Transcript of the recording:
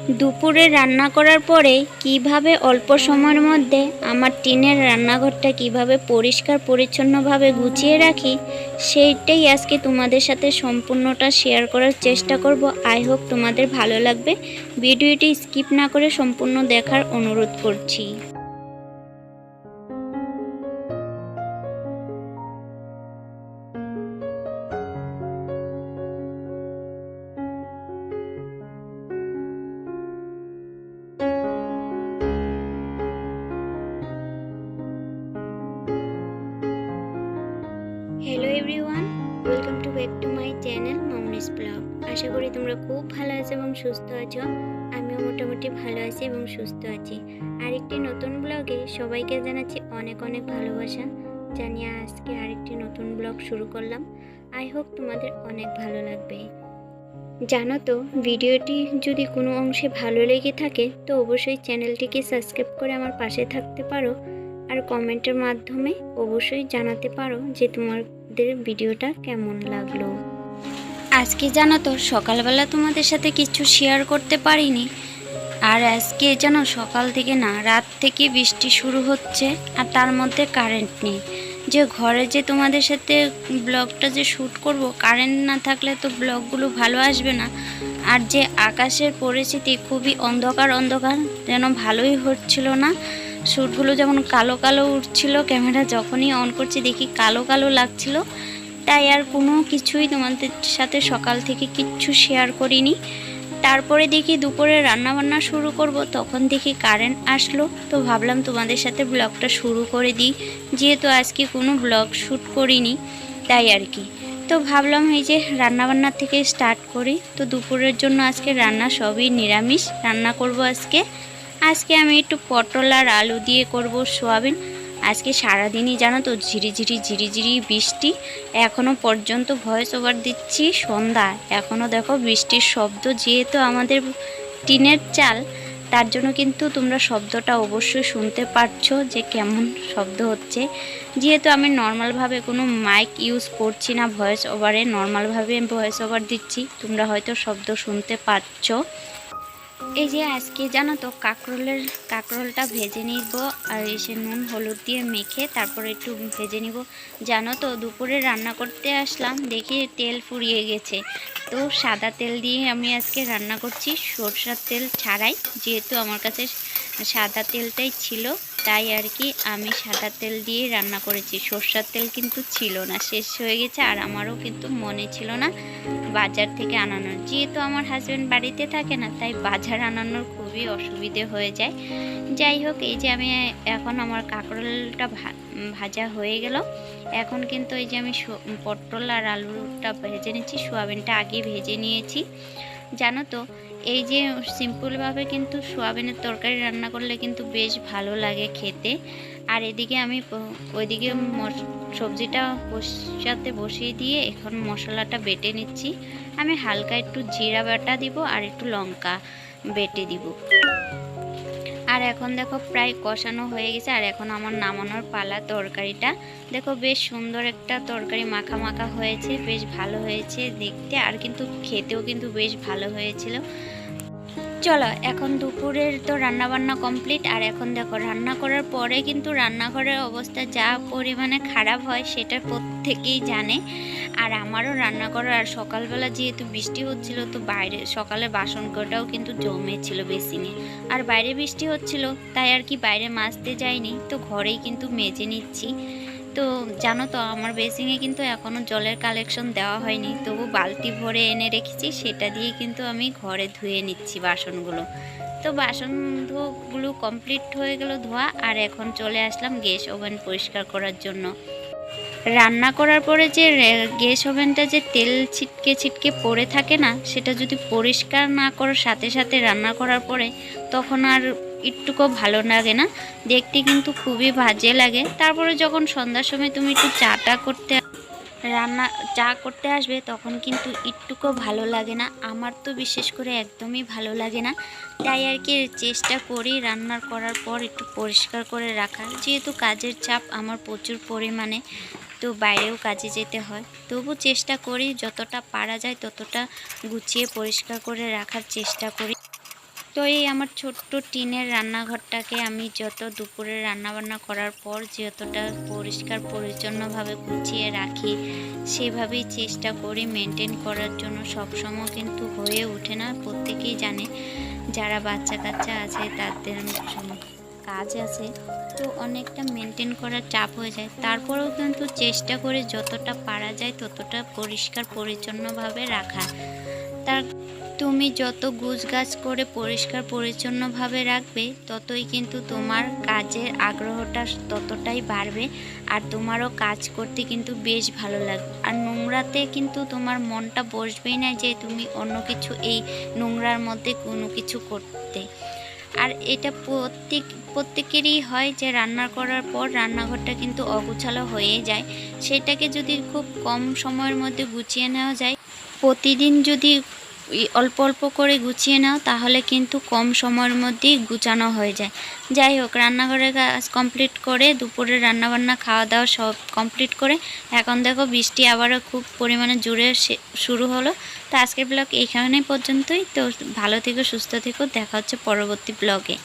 দুপুরে রান্না করার পরে কিভাবে অল্প সময়ের মধ্যে আমার টিনের রান্নাঘরটা কিভাবে পরিষ্কার পরিচ্ছন্নভাবে গুছিয়ে রাখি সেইটাই আজকে তোমাদের সাথে সম্পূর্ণটা শেয়ার করার চেষ্টা করব। আই হোপ তোমাদের ভালো লাগবে। ভিডিওটি স্কিপ না করে সম্পূর্ণ দেখার অনুরোধ করছি। Hello everyone, welcome to back to my channel Mamoni's blog. আশা করি তোমরা খুব ভালো আছো এবং সুস্থ আছো। আমিও মোটামুটি ভালো আছি এবং সুস্থ আছি। আরেকটি নতুন ব্লগে সবাইকে জানাচ্ছি অনেক অনেক ভালোবাসা জানিয়ে আজকে আরেকটি নতুন ব্লগ শুরু করলাম। আই হোপ তোমাদের অনেক ভালো লাগবে। জানো তো, ভিডিওটি যদি কোনো অংশে ভালো লেগে থাকে তো অবশ্যই চ্যানেলটিকে সাবস্ক্রাইব করে আমার পাশে থাকতে পারো, আর কমেন্টের মাধ্যমে অবশ্যই জানাতে পারো যে তোমাদের ভিডিওটা কেমন লাগলো। আজকে জানো তো, সকালবেলা তোমাদের সাথে কিছু শেয়ার করতে পারিনি। আর আজকে যেন সকাল থেকে না রাত থেকে বৃষ্টি শুরু হচ্ছে, আর তার মধ্যে কারেন্ট নেই। যে ঘরে যে তোমাদের সাথে ব্লগটা যে শ্যুট করব, কারেন্ট না থাকলে তো ব্লগগুলো ভালো আসবে না। আর যে আকাশের পরিস্থিতি খুবই অন্ধকার অন্ধকার, যেন ভালোই হচ্ছিল না। শ্যুটগুলো যেমন কালো কালো উঠছিল, ক্যামেরা যখনই অন করছি দেখি কালো কালো লাগছিল। তাই আর কোনো কিছুই তোমাদের সাথে সকাল থেকে কিচ্ছু শেয়ার করিনি। তারপরে দেখি দুপুরে রান্নাবান্না শুরু করব, তখন দেখি কারেন্ট আসলো। তো ভাবলাম তোমাদের সাথে ব্লগটা শুরু করে দিই, যেহেতু আজকে কোনো ব্লগ শ্যুট করিনি তাই আর কি। তো ভাবলাম এই যে রান্নাবান্নার থেকে স্টার্ট করি। তো দুপুরের জন্য আজকে রান্না সবই নিরামিষ রান্না করব। আজকে আমি একটু পটল আর আলু দিয়ে করব সোয়াবিন। আজকে সারাদিনই জানো তো ঝিরিঝিরি বৃষ্টি। এখনও পর্যন্ত ভয়েস ওভার দিচ্ছি সন্ধ্যা, এখনও দেখো বৃষ্টির শব্দ। যেহেতু আমাদের টিনের চাল, তার জন্য কিন্তু তোমরা শব্দটা অবশ্যই শুনতে পারছো যে কেমন শব্দ হচ্ছে। যেহেতু আমি নর্মালভাবে কোনো মাইক ইউজ করছি না ভয়েস ওভারে, নর্মালভাবে ভয়েস ওভার দিচ্ছি, তোমরা হয়তো শব্দ শুনতে পাচ্ছ। এই যে আজকে জানো তো কাঁকরোলটা ভেজে নিব, আর এসে নুন হলুদ দিয়ে মেখে তারপরে একটু ভেজে নিব। জানো তো, দুপুরে রান্না করতে আসলাম দেখি তেল ফুরিয়ে গেছে। তো সাদা তেল দিয়ে আমি আজকে রান্না করছি, সরষের তেল ছাড়াই। যেহেতু আমার কাছে সাদা তেলটাই ছিল, তাই আর কি আমি সাদা তেল দিয়ে রান্না করেছি। সরষের তেল কিন্তু ছিল না, শেষ হয়ে গেছে। আর আমারও কিন্তু মনে ছিল না বাজার থেকে আনানোর। যেহেতু আমার হাজব্যান্ড বাড়িতে থাকে না, তাই বাজার আনানোর খুবই অসুবিধে হয়ে যায়। যাই হোক, এই যে আমি এখন আমার কাঁকরোলটা ভাজা হয়ে গেল। এখন কিন্তু এই যে আমি পটল আর আলুটা ভেজে নিচ্ছি, সোয়াবিনটা আগে ভেজে নিয়েছি। জানো তো, এই যে সিম্পলভাবে কিন্তু সোয়াবিনের তরকারি রান্না করলে কিন্তু বেশ ভালো লাগে খেতে। আর এদিকে আমি ওইদিকে সবজিটা কষাতে বসিয়ে দিয়ে এখন মশলাটা বেটে নিচ্ছি। আমি হালকা একটু জিরা বাটা দিব আর একটু লঙ্কা বেটে দিব। আর এখন দেখো প্রায় কষানো হয়ে গেছে, আর এখন আমার নামানোর পালা। তরকারিটা দেখো বেশ সুন্দর একটা তরকারি, মাখা মাখা হয়েছে, বেশ ভালো হয়েছে দেখতে, আর কিন্তু খেতেও কিন্তু বেশ ভালো হয়েছিল। চলো, এখন দুপুরের তো রান্নাবান্না কমপ্লিট। আর এখন দেখো রান্না করার পরে কিন্তু রান্নাঘরের অবস্থা যা পরিমাণে খারাপ হয় সেটা প্রত্যেকেই জানে। আর আমারও রান্না করার, আর সকালবেলা যেহেতু বৃষ্টি হচ্ছিল, তো বাইরে সকালে বাসন কটাও কিন্তু জমেছিল বেসিনে। আর বাইরে বৃষ্টি হচ্ছিল, তাই আর কি বাইরে মাজতে যাইনি, তো ঘরেই কিন্তু মেজে নিচ্ছি। তো জানো তো, আমার বেসিনে কিন্তু এখনও জলের কালেকশন দেওয়া হয়নি, তবু বালতি ভরে এনে রেখেছি, সেটা দিয়ে কিন্তু আমি ঘরে ধুয়ে নিচ্ছি বাসনগুলো। তো বাসনগুলো কমপ্লিট হয়ে গেল ধোয়া। আর এখন চলে আসলাম গ্যাস ওভেন পরিষ্কার করার জন্য। রান্না করার পরে যে গ্যাস ওভেনটা যে তেল ছিটকে ছিটকে পড়ে থাকে না, সেটা যদি পরিষ্কার না করার সাথে সাথে রান্না করার পরে, তখন আর একটুকু ভালো লাগে না, দেখতে কিন্তু খুবই বাজে লাগে। তারপরে যখন সন্ধ্যার সময় তুমি একটু চা করতে আসবে, তখন কিন্তু একটুকু ভালো লাগে না। আমার তো বিশেষ করে একদমই ভালো লাগে না। তাই আর কি চেষ্টা করি রান্নার করার পর একটু পরিষ্কার করে রাখার। যেহেতু কাজের চাপ আমার প্রচুর পরিমাণে, তো বাইরেও কাজে যেতে হয়, তবু চেষ্টা করি যতটা পারা যায় ততটা গুছিয়ে পরিষ্কার করে রাখার চেষ্টা করি। তো এই আমার ছোট্ট টিনের রান্নাঘরটাকে আমি যত দুপুরে রান্নাবান্না করার পর যতটা পরিষ্কার পরিচ্ছন্নভাবে গুছিয়ে রাখি, সেভাবেই চেষ্টা করি মেনটেন করার জন্য। সবসময় কিন্তু হয়ে ওঠে না, প্রত্যেকেই জানে যারা বাচ্চা কাচ্চা আছে তাদের কাজ আছে, তো অনেকটা মেনটেন করার চাপ হয়ে যায়। তারপরেও কিন্তু চেষ্টা করি যতটা পারা যায় ততটা পরিষ্কার পরিচ্ছন্নভাবে রাখা। তার তুমি যত গুছগাছ করে পরিষ্কার পরিচ্ছন্নভাবে রাখবে ততই কিন্তু তোমার কাজের আগ্রহটা ততটাই বাড়বে, আর তোমারও কাজ করতে কিন্তু বেশ ভালো লাগবে। আর নোংরাতে কিন্তু তোমার মনটা বসবেই না যে তুমি অন্য কিছু এই নোংরার মধ্যে কোনো কিছু করতে। আর এটা প্রত্যেকেরই হয় যে রান্না করার পর রান্নাঘরটা কিন্তু অগোছালো হয়ে যায়। সেটাকে যদি খুব কম সময়ের মধ্যে গুছিয়ে নেওয়া যায়, প্রতিদিন যদি অল্প অল্প করে গুছিয়ে নাও তাহলে কিন্তু কম সময়ের মধ্যেই গুছানো হয়ে যায়। যাই হোক, রান্নাঘরের কাজ কমপ্লিট করে দুপুরে রান্নাবান্না খাওয়া দাওয়া সব কমপ্লিট করে এখন দেখো বৃষ্টি আবারও খুব পরিমাণে জোরে শুরু হলো। তো আজকের ব্লগ এইখানে পর্যন্তই। তো ভালো থেকো, সুস্থ থেকো, দেখা হচ্ছে পরবর্তী ব্লগে।